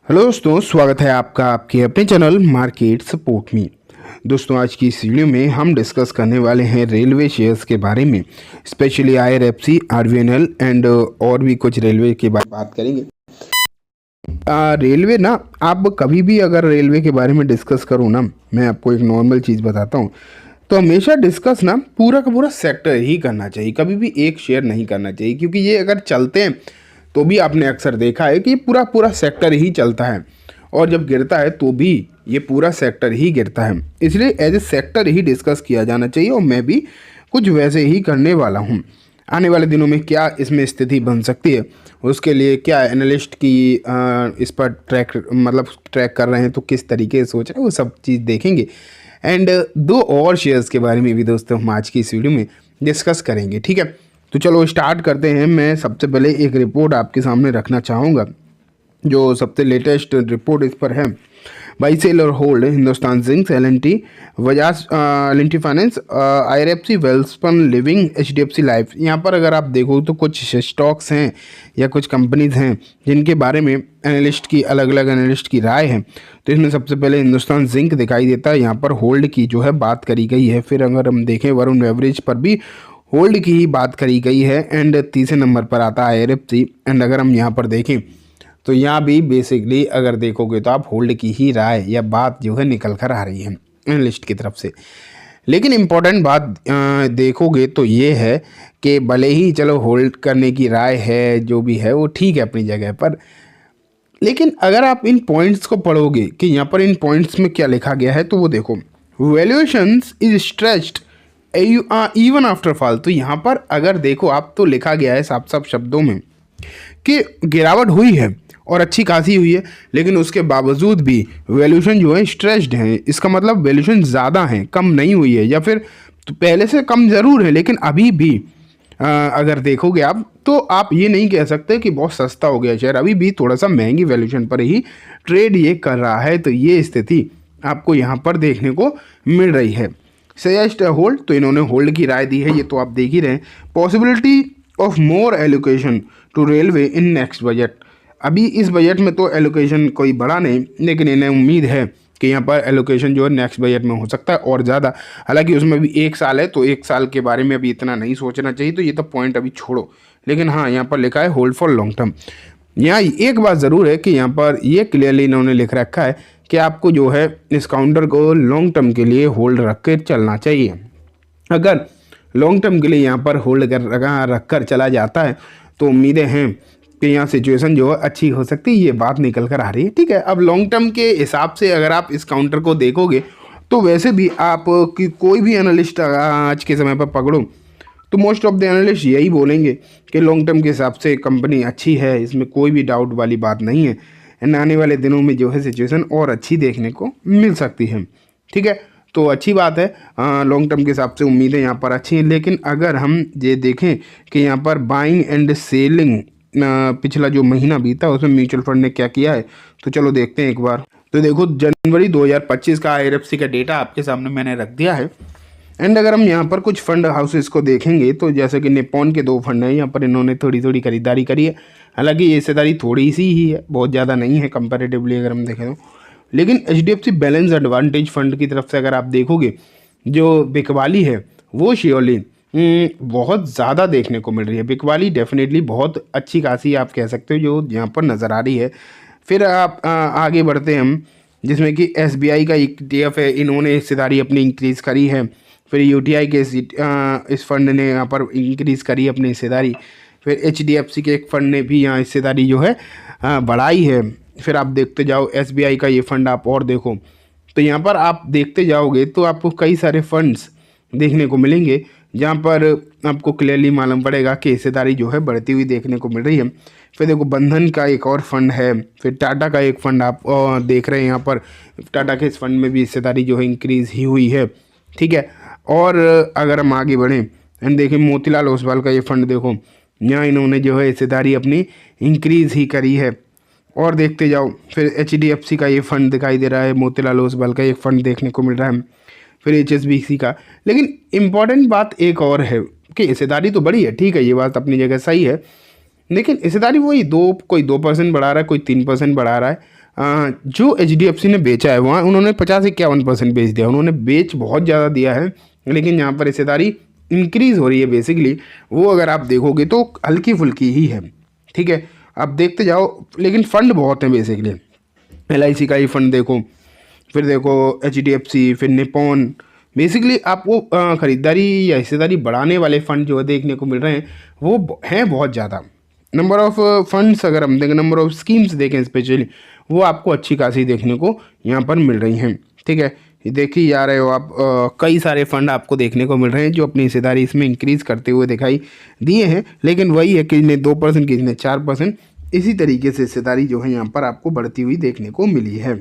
Hello दोस्तों, स्वागत है आपका आपके अपने चैनल मार्केट सपोर्ट में। दोस्तों, आज की इस वीडियो में हम डिस्कस करने वाले हैं रेलवे शेयर्स के बारे में, स्पेशली आईआरएफसी, आरवीएनएल एंड और भी कुछ रेलवे के बारे में बात करेंगे। रेलवे ना, आप कभी भी अगर रेलवे के बारे में डिस्कस करो ना, मैं आपको एक नॉर्मल चीज़ बताता हूँ, तो हमेशा डिस्कस ना पूरा का पूरा सेक्टर ही करना चाहिए, कभी भी एक शेयर नहीं करना चाहिए, क्योंकि ये अगर चलते हैं तो भी आपने अक्सर देखा है कि पूरा पूरा सेक्टर ही चलता है, और जब गिरता है तो भी ये पूरा सेक्टर ही गिरता है। इसलिए एज ए सेक्टर ही डिस्कस किया जाना चाहिए, और मैं भी कुछ वैसे ही करने वाला हूँ। आने वाले दिनों में क्या इसमें स्थिति बन सकती है, उसके लिए क्या एनालिस्ट की इस पर ट्रैक कर रहे हैं, तो किस तरीके से सोच रहे हैं, वो सब चीज़ देखेंगे। एंड दो और शेयर्स के बारे में भी दोस्तों हम आज की इस वीडियो में डिस्कस करेंगे, ठीक है। तो चलो स्टार्ट करते हैं। मैं सबसे पहले एक रिपोर्ट आपके सामने रखना चाहूँगा, जो सबसे लेटेस्ट रिपोर्ट इस पर है। बाई सेल और hold Hindustan zinc, L&T, Bajaj, L&T finance, IRFC, Welspun living, HDFC life. यहाँ पर अगर आप देखो तो कुछ स्टॉक्स हैं या कुछ कंपनीज हैं जिनके बारे में एनालिस्ट की अलग अलग एनालिस्ट की राय है। तो इसमें सबसे पहले हिंदुस्तान जिंक दिखाई देता है, यहाँ पर होल्ड की जो है बात करी गई है। फिर अगर हम देखें वरुण बेवरेज पर भी होल्ड की ही बात करी गई है। एंड तीसरे नंबर पर आता है आईआरएफसी। एंड अगर हम यहाँ पर देखें तो यहाँ भी बेसिकली अगर देखोगे तो आप होल्ड की ही राय या बात जो है निकल कर आ रही है एनालिस्ट की तरफ से। लेकिन इम्पॉर्टेंट बात देखोगे तो ये है कि भले ही चलो होल्ड करने की राय है, जो भी है वो ठीक है अपनी जगह पर, लेकिन अगर आप इन पॉइंट्स को पढ़ोगे कि यहाँ पर इन पॉइंट्स में क्या लिखा गया है, तो वो देखो, valuations is stretched even after fall. तो यहाँ पर अगर देखो आप तो लिखा गया है साफ साफ शब्दों में कि गिरावट हुई है और अच्छी खासी हुई है, लेकिन उसके बावजूद भी वैल्यूएशन जो है स्ट्रेच्ड है। इसका मतलब वैल्यूएशन ज़्यादा है, कम नहीं हुई है, या फिर तो पहले से कम ज़रूर है, लेकिन अभी भी अगर देखोगे आप तो आप ये नहीं कह सकते कि बहुत सस्ता हो गया शेयर, अभी भी थोड़ा सा महंगी वैल्यूएशन पर ही ट्रेड ये कर रहा है। तो ये स्थिति आपको यहाँ पर देखने को मिल रही है। सजेस्ट होल्ड, तो इन्होंने होल्ड की राय दी है, ये तो आप देख ही रहे हैं। Possibility of more allocation to railway in next budget. अभी इस बजट में तो एलोकेशन कोई बड़ा नहीं, लेकिन इन्हें उम्मीद है कि यहाँ पर एलोकेशन जो है नेक्स्ट बजट में हो सकता है और ज़्यादा। हालांकि उसमें भी एक साल है, तो एक साल के बारे में अभी इतना नहीं सोचना चाहिए, तो ये तो पॉइंट अभी छोड़ो। लेकिन हाँ, यहाँ पर लिखा है होल्ड फॉर लॉन्ग टर्म। यहाँ एक बात ज़रूर है कि यहाँ पर ये क्लियरली इन्होंने लिख रखा है कि आपको जो है इस काउंटर को लॉन्ग टर्म के लिए होल्ड रख कर चलना चाहिए। अगर लॉन्ग टर्म के लिए यहाँ पर होल्ड रख कर चला जाता है तो उम्मीदें हैं कि यहाँ सिचुएशन जो है अच्छी हो सकती है, ये बात निकल कर आ रही है, ठीक है। अब लॉन्ग टर्म के हिसाब से अगर आप इस काउंटर को देखोगे तो वैसे भी आप कि कोई भी एनालिस्ट आज के समय पर पकड़ो तो मोस्ट ऑफ द एनालिस्ट यही बोलेंगे कि लॉन्ग टर्म के हिसाब से कंपनी अच्छी है, इसमें कोई भी डाउट वाली बात नहीं है। एंड आने वाले दिनों में जो है सिचुएशन और अच्छी देखने को मिल सकती है, ठीक है। तो अच्छी बात है, लॉन्ग टर्म के हिसाब से उम्मीदें यहाँ पर अच्छी हैं। लेकिन अगर हम ये देखें कि यहाँ पर बाइंग एंड सेलिंग पिछला जो महीना बीता उसमें म्यूचुअल फंड ने क्या किया है, तो चलो देखते हैं एक बार। तो देखो, जनवरी 2025 का आईआरएफसी का डेटा आपके सामने मैंने रख दिया है। एंड अगर हम यहाँ पर कुछ फंड हाउसेस को देखेंगे तो जैसे कि निप्पॉन के 2 फंड हैं, यहाँ पर इन्होंने थोड़ी थोड़ी खरीदारी करी है। हालांकि ये हिस्सेदारी थोड़ी सी ही है, बहुत ज़्यादा नहीं है कंपैरेटिवली अगर हम देखें तो। लेकिन एचडीएफसी बैलेंस एडवांटेज फंड की तरफ से अगर आप देखोगे, जो बिकवाली है वो श्योरली बहुत ज़्यादा देखने को मिल रही है। बिकवाली डेफिनेटली बहुत अच्छी खासी आप कह सकते हो जो यहाँ पर नज़र आ रही है। फिर आप आगे बढ़ते हैं हम, जिसमें कि एसबीआई का ETF है, इन्होंने हिस्सेदारी अपनी इंक्रीज़ करी है। फिर यूटीआई के इस फंड ने यहाँ पर इंक्रीज़ करी अपनी हिस्सेदारी। फिर एचडीएफसी के एक फंड ने भी यहाँ हिस्सेदारी जो है बढ़ाई है। फिर आप देखते जाओ एसबीआई का ये फंड आप और देखो, तो यहाँ पर आप देखते जाओगे तो आपको कई सारे फंड्स देखने को मिलेंगे जहाँ पर आपको क्लियरली मालूम पड़ेगा कि हिस्सेदारी जो है बढ़ती हुई देखने को मिल रही है। फिर देखो, बंधन का एक और फंड है। फिर टाटा का एक फंड आप देख रहे हैं, यहाँ पर टाटा के इस फंड में भी हिस्सेदारी जो है इंक्रीज़ ही हुई है, ठीक है। और अगर हम आगे बढ़ें एंड देखें, मोतीलाल ओसवाल का ये फंड देखो, यहाँ इन्होंने जो है हिस्सेदारी अपनी इंक्रीज़ ही करी है। और देखते जाओ, फिर एचडीएफसी का ये फंड दिखाई दे रहा है, मोतीलाल ओसवाल का एक फंड देखने को मिल रहा है, फिर एचएसबीसी का। लेकिन इम्पॉर्टेंट बात एक और है कि हिस्सेदारी तो बड़ी है, ठीक है, ये बात अपनी जगह सही है, लेकिन हिस्सेदारी वही कोई 2% बढ़ा रहा है, कोई 3% बढ़ा रहा है। जो HDFC ने बेचा है वहाँ उन्होंने 50-51% बेच दिया, उन्होंने बेच बहुत ज़्यादा दिया है, लेकिन यहाँ पर हिस्सेदारी इंक्रीज़ हो रही है बेसिकली। वो अगर आप देखोगे तो हल्की फुल्की ही है, ठीक है, आप देखते जाओ, लेकिन फंड बहुत हैं बेसिकली। LIC का ही फंड देखो, फिर देखो HDFC, फिर निपॉन, बेसिकली आपको ख़रीदारी या हिस्सेदारी बढ़ाने वाले फ़ंड जो है देखने को मिल रहे हैं वो हैं बहुत ज़्यादा। नंबर ऑफ़ फंड्स अगर हम देखें, नंबर ऑफ़ स्कीम्स देखें स्पेशली, वो आपको अच्छी खासी देखने को यहाँ पर मिल रही हैं, ठीक है। ये देखिए जा रहे हो आप, कई सारे फंड आपको देखने को मिल रहे हैं जो अपनी हिस्सेदारी इसमें इंक्रीज़ करते हुए दिखाई दिए हैं, लेकिन वही है कि इन्हें 2%, किसी ने 4%, इसी तरीके से हिस्सेदारी जो है यहाँ पर आपको बढ़ती हुई देखने को मिली है।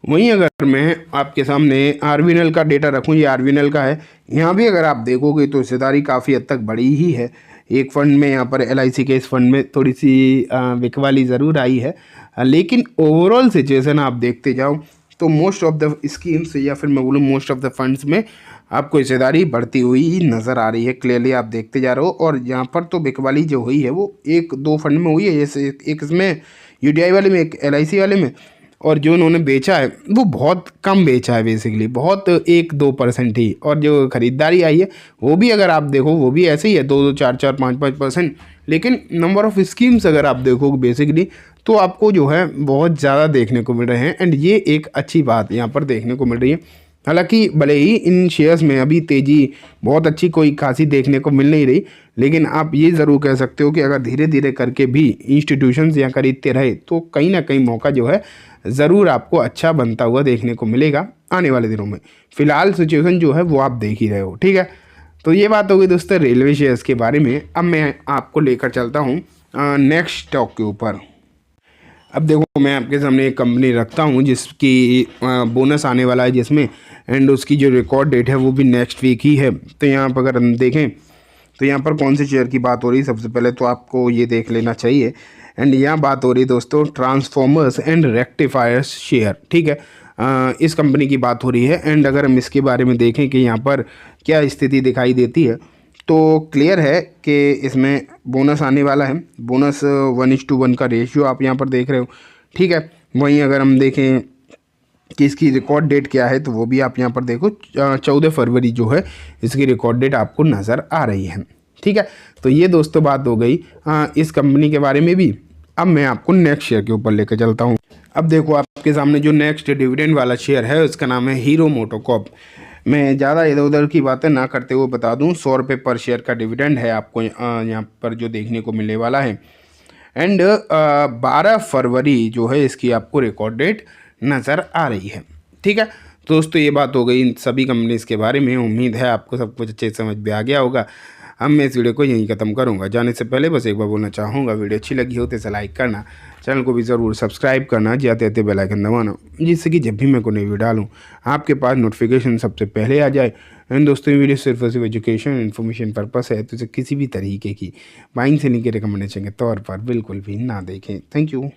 वहीं अगर मैं आपके सामने RVNL का डेटा रखूं, ये RVNL का है, यहाँ भी अगर आप देखोगे तो हिस्सेदारी काफ़ी हद तक बड़ी ही है। एक फ़ंड में यहाँ पर LIC के इस फंड में थोड़ी सी बिकवाली ज़रूर आई है, लेकिन ओवरऑल सिचुएशन आप देखते जाओ तो मोस्ट ऑफ द स्कीम्स या फिर मैं बोलूँ मोस्ट ऑफ द फंड्स में आपको हिस्सेदारी बढ़ती हुई नज़र आ रही है, क्लियरली आप देखते जा रहे हो। और यहाँ पर तो बिकवाली जो हुई है वो 1-2 फंड में हुई है, जैसे एक इसमें UTI वाले में, एक LIC वाले में, और जो उन्होंने बेचा है वो बहुत कम बेचा है बेसिकली, बहुत 1-2% ही। और जो ख़रीदारी आई है वो भी अगर आप देखो वो भी ऐसे ही है, 2-2, 4-4, 5-5%। लेकिन नंबर ऑफ़ स्कीम्स अगर आप देखो बेसिकली तो आपको जो है बहुत ज़्यादा देखने को मिल रहे हैं, एंड ये एक अच्छी बात यहाँ पर देखने को मिल रही है। हालांकि भले ही इन शेयर्स में अभी तेज़ी बहुत अच्छी कोई खासी देखने को मिल नहीं रही, लेकिन आप ये ज़रूर कह सकते हो कि अगर धीरे धीरे करके भी इंस्टीट्यूशंस यहाँ खरीदते रहे तो कहीं ना कहीं मौका जो है ज़रूर आपको अच्छा बनता हुआ देखने को मिलेगा आने वाले दिनों में। फ़िलहाल सिचुएशन जो है वो आप देख ही रहे हो, ठीक है। तो ये बात होगी दोस्तों रेलवे शेयर्स के बारे में। अब मैं आपको लेकर चलता हूँ नेक्स्ट स्टॉक के ऊपर। अब देखो मैं आपके सामने एक कंपनी रखता हूँ जिसकी बोनस आने वाला है जिसमें, एंड उसकी जो रिकॉर्ड डेट है वो भी नेक्स्ट वीक ही है। तो यहाँ पर अगर हम देखें तो यहाँ पर कौन से शेयर की बात हो रही है, सबसे पहले तो आपको ये देख लेना चाहिए। एंड यहाँ बात हो रही है दोस्तों ट्रांसफॉर्मर्स एंड रेक्टिफायर्स शेयर, ठीक है, इस कंपनी की बात हो रही है। एंड अगर हम इसके बारे में देखें कि यहाँ पर क्या स्थिति दिखाई देती है तो क्लियर है कि इसमें बोनस आने वाला है। बोनस 1:1 का रेशियो आप यहाँ पर देख रहे हो, ठीक है। वहीं अगर हम देखें कि इसकी रिकॉर्ड डेट क्या है तो वो भी आप यहाँ पर देखो, 14 फरवरी जो है इसकी रिकॉर्ड डेट आपको नज़र आ रही है, ठीक है। तो ये दोस्तों बात हो गई इस कंपनी के बारे में भी। अब मैं आपको नेक्स्ट शेयर के ऊपर लेकर चलता हूँ। अब देखो आपके सामने जो नेक्स्ट डिविडेंड वाला शेयर है उसका नाम है हीरो मोटोकॉर्प। मैं ज़्यादा इधर उधर की बातें ना करते हुए बता दूं, 100 रुपये पर शेयर का डिविडेंड है आपको यहाँ पर जो देखने को मिलने वाला है। एंड 12 फरवरी जो है इसकी आपको रिकॉर्ड डेट नज़र आ रही है, ठीक है। तो दोस्तों ये बात हो गई इन सभी कंपनीज़ के बारे में। उम्मीद है आपको सब कुछ अच्छे समझ में आ गया होगा। अब मैं इस वीडियो को यहीं ख़त्म करूँगा। जाने से पहले बस एक बार बोलना चाहूँगा, वीडियो अच्छी लगी हो तो इसे लाइक करना, चैनल को भी ज़रूर सब्सक्राइब करना, जाते जाते बेल आइकन दबाना, जिससे कि जब भी मैं कोई नई वीडियो डालूँ आपके पास नोटिफिकेशन सबसे पहले आ जाए। एंड दोस्तों ये वीडियो सिर्फ और सिर्फ एजुकेशन इन्फॉर्मेशन पर्पस है, तो इसे किसी भी तरीके की बाइंग से लेकर रिकमेंडेशन के तौर पर बिल्कुल भी ना देखें। Thank you.